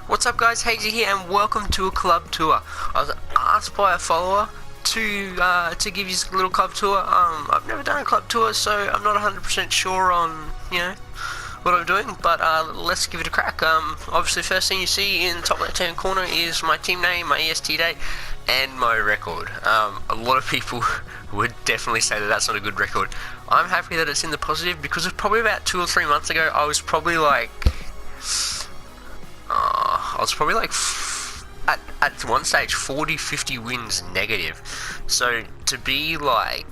What's up guys, Hazy here and welcome to a club tour. I was asked by a follower to give you a little club tour. I've never done a club tour, so I'm not 100% sure on, what I'm doing, but let's give it a crack. Obviously first thing you see in the top left hand corner is my team name, my EST date, and my record. A lot of people would definitely say that that's not a good record. I'm happy that it's in the positive because it's probably about 2 or 3 months ago I was probably like at one stage 40-50 wins negative. So to be like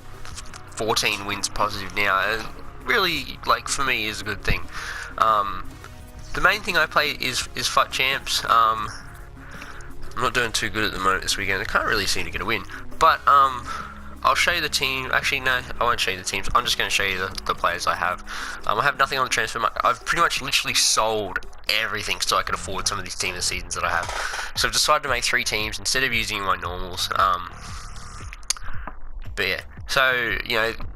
14 wins positive now, really, like, for me, is a good thing. The main thing I play is FUT Champs. I'm not doing too good at the moment this weekend. I can't really seem to get a win, but I'll show you the team. Actually, no, I won't show you the teams. I'm just going to show you the players I have. I have nothing on the transfer market. I've pretty much literally sold everything so I can afford some of these team of the seasons that I have. So I've decided to make 3 teams instead of using my normals. But yeah, so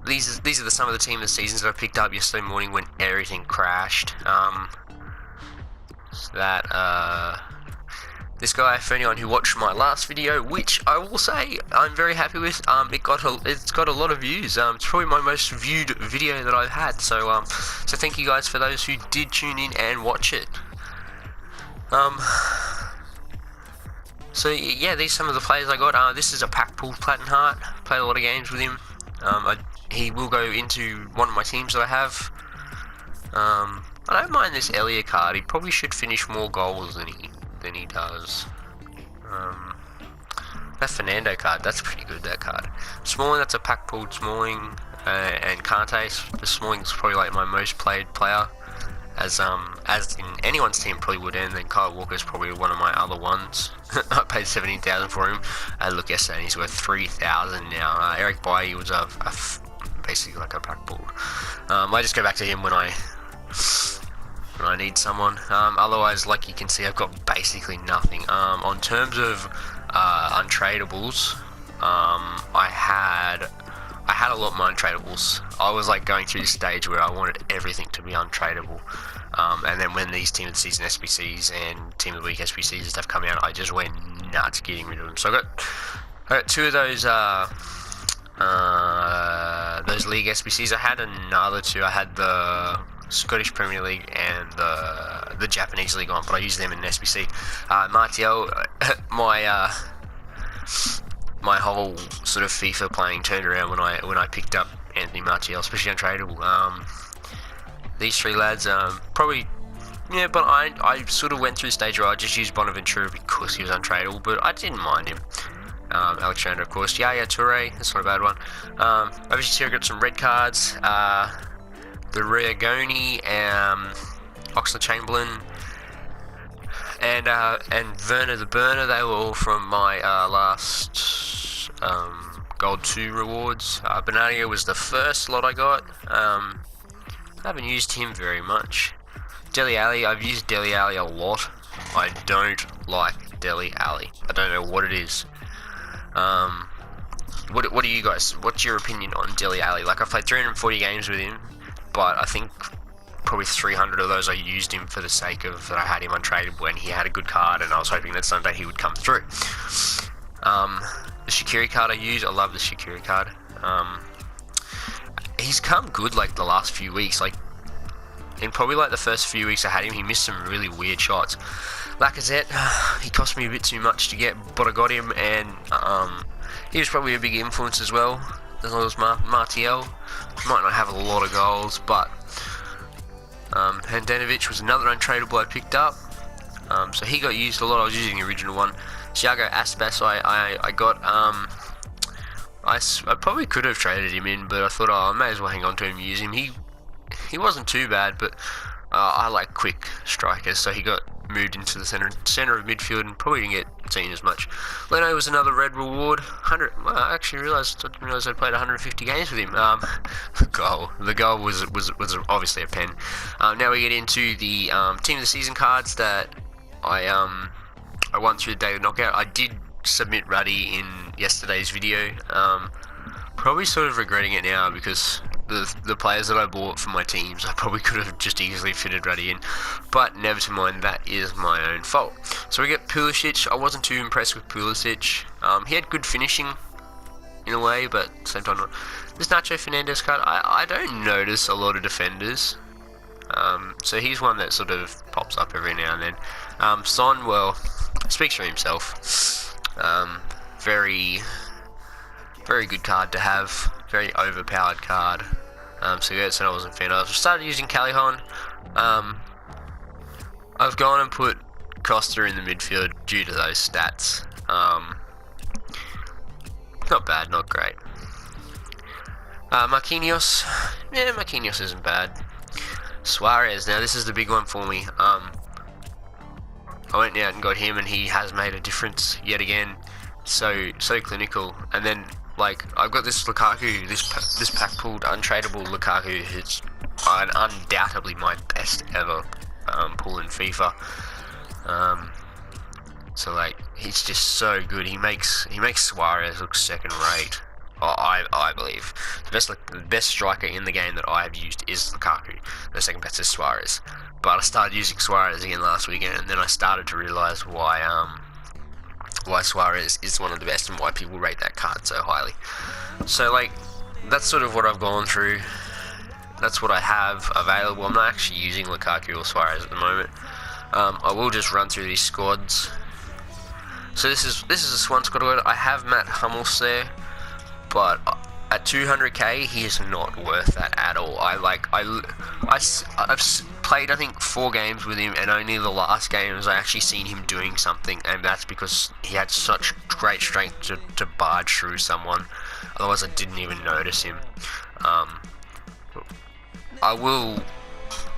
these are some of the team of the seasons that I picked up yesterday morning when everything crashed. This guy, for anyone who watched my last video, which I will say I'm very happy with, it's got a lot of views. It's probably my most viewed video that I've had. So thank you guys for those who did tune in and watch it. So yeah, these are some of the players I got. This is a pack pulled Platinum Heart. Played a lot of games with him. He will go into one of my teams that I have. I don't mind this Elia card. He probably should finish more goals than he does. That Fernando card, that's pretty good, that card. Smalling, that's a pack pulled Smalling, and Kante. The Smalling's probably like my most played player, as in anyone's team probably would, and then Kyle Walker's probably one of my other ones. I paid 17,000 for him. Look, yesterday, and he's worth 3,000 now. Eric Bailly was basically like a pack pulled. I just go back to him when I need someone. Otherwise, like you can see, I've got basically nothing. On terms of untradables, I had a lot more untradables. I was like going through this stage where I wanted everything to be untradable. And then when these Team of the Season SBCs and Team of the Week SBCs and stuff come out, I just went nuts getting rid of them. So I got 2 of those league SBCs. I had another 2. I had the Scottish Premier League and the Japanese League on, but I used them in an SBC. Martial, my whole sort of FIFA playing turned around when I picked up Anthony Martial, especially untradeable. These 3 lads, probably, yeah, but I sort of went through the stage where I just used Bonaventura because he was untradeable, but I didn't mind him. Alexander, of course. Yaya Toure, that's not a bad one. Obviously, I got some red cards. The Riagoni, Oxlade-Chamberlain, and Werner the Burner. They were all from my last Gold 2 rewards. Benadio was the first lot I got. I haven't used him very much. Dele Alli, I've used Dele Alli a lot. I don't like Dele Alli. I don't know what it is. What do you guys? What's your opinion on Dele Alli? Like, I've played 340 games with him, but I think probably 300 of those I used him for the sake of that I had him untradeable and he had a good card, and I was hoping that someday he would come through. The Shaqiri card I use, I love the Shaqiri card. He's come good like the last few weeks. Like, in probably like the first few weeks I had him, he missed some really weird shots. Lacazette, he cost me a bit too much to get, but I got him, and he was probably a big influence as well. As long as Martial might not have a lot of goals, but Handanovic was another untradeable I picked up. So he got used a lot. I was using the original one. Thiago Aspas, I got. I probably could have traded him in, but I thought, I may as well hang on to him and use him. He wasn't too bad, but I like quick strikers, so he got moved into the center of midfield and probably didn't get seen as much. Leno was another red reward. 100. Well, I actually didn't realize I'd played 150 games with him. The goal was obviously a pen. Now we get into the team of the season cards that I won through the daily knockout. I did submit Ruddy in yesterday's video. Probably sort of regretting it now because the players that I bought for my teams, I probably could have just easily fitted right in, but never to mind, that is my own fault. So we get Pulisic. I wasn't too impressed with Pulisic. He had good finishing in a way, but at the same time not. This Nacho Fernandez card, I don't notice a lot of defenders. So he's one that sort of pops up every now and then. Son, well, speaks for himself. Very good card to have. Very overpowered card. So yeah, so I wasn't a fan of. I started using Callejon. I've gone and put Costa in the midfield due to those stats. Not bad, not great. Marquinhos. Yeah, Marquinhos isn't bad. Suarez, now this is the big one for me. I went out and got him, and he has made a difference yet again. So clinical. And then, like, I've got this Lukaku, this pack pulled untradeable Lukaku, who's undoubtedly my best ever pull in FIFA. So like, he's just so good. He makes Suarez look second rate. I believe the best striker in the game that I have used is Lukaku. The second best is Suarez. But I started using Suarez again last weekend, and then I started to realise why Suarez is one of the best and why people rate that card so highly. So like, that's sort of what I've gone through. That's what I have available. I'm not actually using Lukaku or Suarez at the moment. I will just run through these squads. So this is a Swan squad. I have Matt Hummels there, but at 200k, he is not worth that at all. I've played, I think, 4 games with him, and only the last games I actually seen him doing something, and that's because he had such great strength to barge through someone. Otherwise, I didn't even notice him.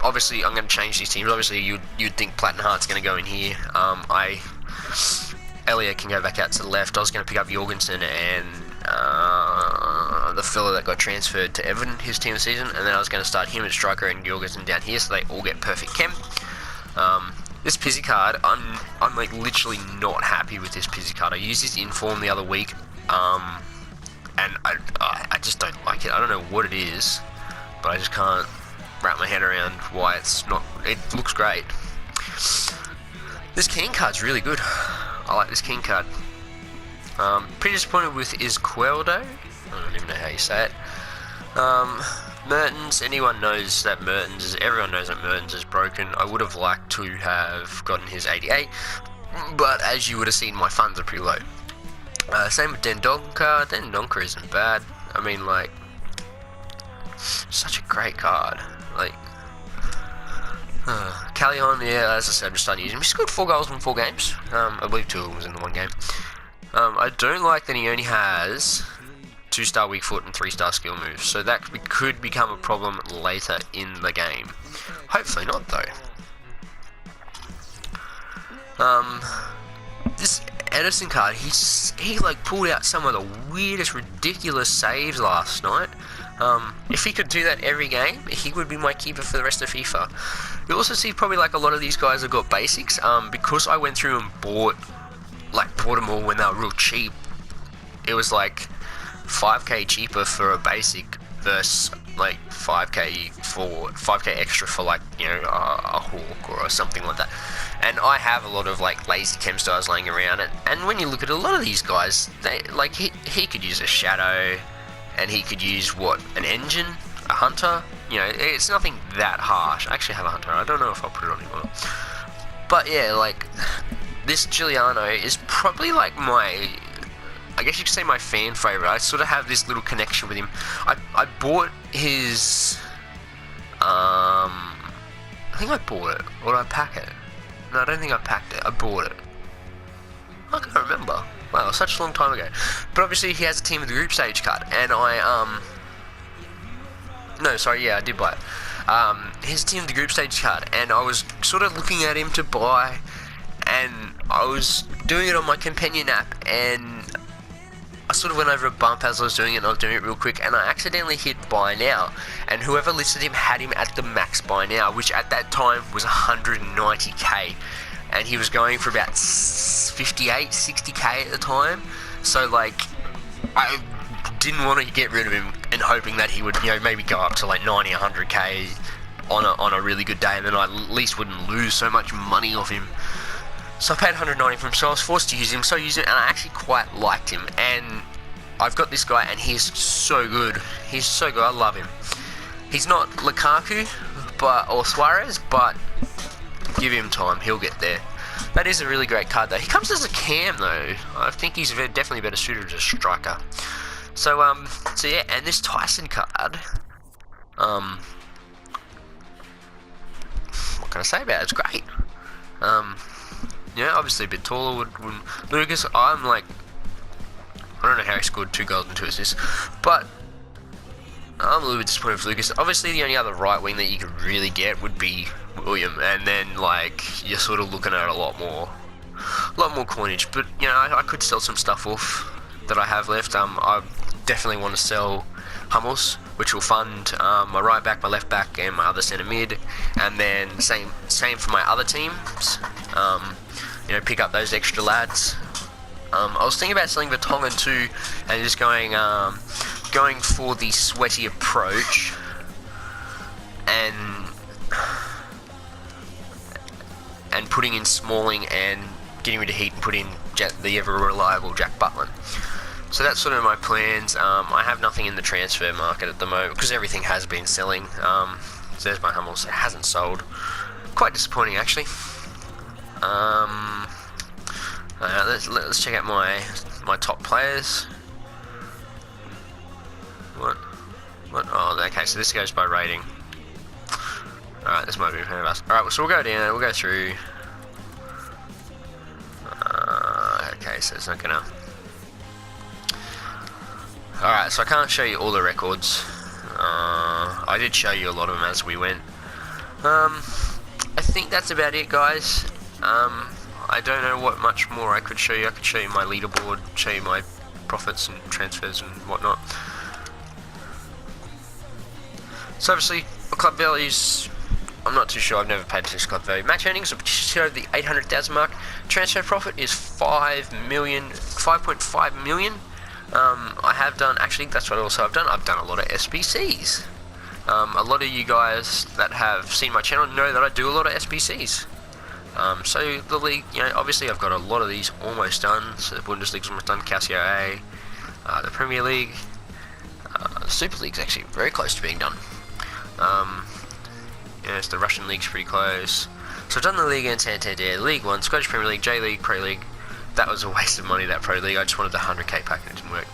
Obviously, I'm going to change these teams. Obviously, you'd think Plattenhart's going to go in here. Elliot can go back out to the left. I was going to pick up Jorgensen and the fella that got transferred to Everton his team this season, and then I was going to start him at striker and Jorgensen down here, so they all get perfect chem. This Pizzi card, I'm like literally not happy with this Pizzi card. I used this in form the other week, and I just don't like it. I don't know what it is, but I just can't wrap my head around why it's not. It looks great. This King card's really good. I like this King card. Pretty disappointed with Izquierdo. I don't even know how you say it. Mertens. Everyone knows that Mertens is broken. I would have liked to have gotten his 88, but as you would have seen, my funds are pretty low. Same with Dendonka. Dendonka isn't bad. I mean, like, such a great card. Like, Callejon, yeah, as I said, I'm just starting using him. He scored 4 goals in 4 games. I believe 2 of them was in the one game. I don't like that he only has 2-star weak foot and 3-star skill moves, so that could become a problem later in the game. Hopefully not, though. This Edison card, he like pulled out some of the weirdest, ridiculous saves last night. If he could do that every game, he would be my keeper for the rest of FIFA. You'll also see probably like a lot of these guys have got basics, because I went through and bought them all when they were real cheap. It was like 5k cheaper for a basic versus like 5k extra for, like, you know, a Hawk or something like that. And I have a lot of like lazy chem stars laying around, and when you look at a lot of these guys, they like he could use a shadow, and he could use an engine, a hunter. You know, it's nothing that harsh. I actually have a hunter. I don't know if I'll put it on him or not. But yeah, like, this Giuliano is probably like I guess you could say my fan favorite. I sort of have this little connection with him. I bought his, I think I bought it, or did I pack it? No, I don't think I packed it. I bought it. I can't remember. Wow, such a long time ago. But obviously he has a team of the group stage card, and no, sorry, yeah, I did buy it. His team of the group stage card, and I was sort of looking at him to buy, and I was doing it on my companion app, and I sort of went over a bump as I was doing it, and I was doing it real quick, and I accidentally hit buy now, and whoever listed him had him at the max buy now, which at that time was 190k, and he was going for about 58, 60k at the time. So like, I didn't want to get rid of him hoping that he would, maybe go up to like 90, 100k on a really good day, and then I at least wouldn't lose so much money off him. So I paid 190 for him, so I was forced to use him. So I used him, and I actually quite liked him. And I've got this guy, and he's so good. He's so good. I love him. He's not Lukaku, or Suarez, but give him time. He'll get there. That is a really great card, though. He comes as a cam, though. I think he's definitely better suited as a striker. So yeah, and this Tyson card, what can I say about it? It's great. Obviously a bit taller would Lucas. I'm like, I don't know how he scored 2 goals and 2 assists, but I'm a little bit disappointed with Lucas. Obviously, the only other right wing that you could really get would be William, and then like you're sort of looking at a lot more coinage. But I could sell some stuff off that I have left. I definitely want to sell Hummels, which will fund my right back, my left back, and my other centre mid, and then same for my other teams. Pick up those extra lads. I was thinking about selling Vertonghen too, and just going for the sweaty approach, and putting in Smalling and getting rid of Heat and put in the ever reliable Jack Butland. So that's sort of my plans. I have nothing in the transfer market at the moment because everything has been selling. So there's my Hummels. It hasn't sold. Quite disappointing, actually. Let's check out my top players. What? Oh, okay. So this goes by rating. All right, this might be ahead of us. All right, so we'll go down. We'll go through. Okay, so it's not gonna. Alright, so I can't show you all the records. I did show you a lot of them as we went. I think that's about it, guys. I don't know what much more I could show you. I could show you my leaderboard, show you my profits and transfers and whatnot. So obviously, club values, I'm not too sure. I've never paid attention to club value. Match earnings have just over the 800,000 mark. Transfer profit is 5.5 million. I have done, actually that's what also I've done a lot of SBCs. A lot of you guys that have seen my channel know that I do a lot of SBCs. So the league, obviously I've got a lot of these almost done. So the Bundesliga's almost done, Casio A, the Premier League, the Super League's actually very close to being done. It's the Russian League's pretty close. So I've done the Liga and Santander, League 1, Scottish Premier League, J League, Pro League. That was a waste of money, that Pro League. I just wanted the 100k pack and it didn't work.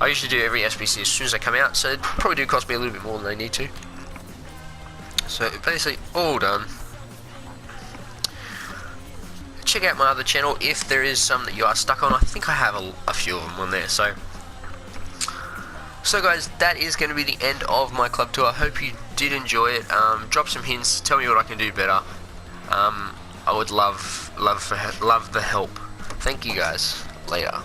I usually do every SBC as soon as they come out, so it probably do cost me a little bit more than they need to. So basically all done. Check out my other channel if there is some that you are stuck on. I think I have a few of them on there. So guys, that is going to be the end of my club tour. I hope you did enjoy it. Drop some hints. Tell me what I can do better. I would love the help. Thank you guys. Later.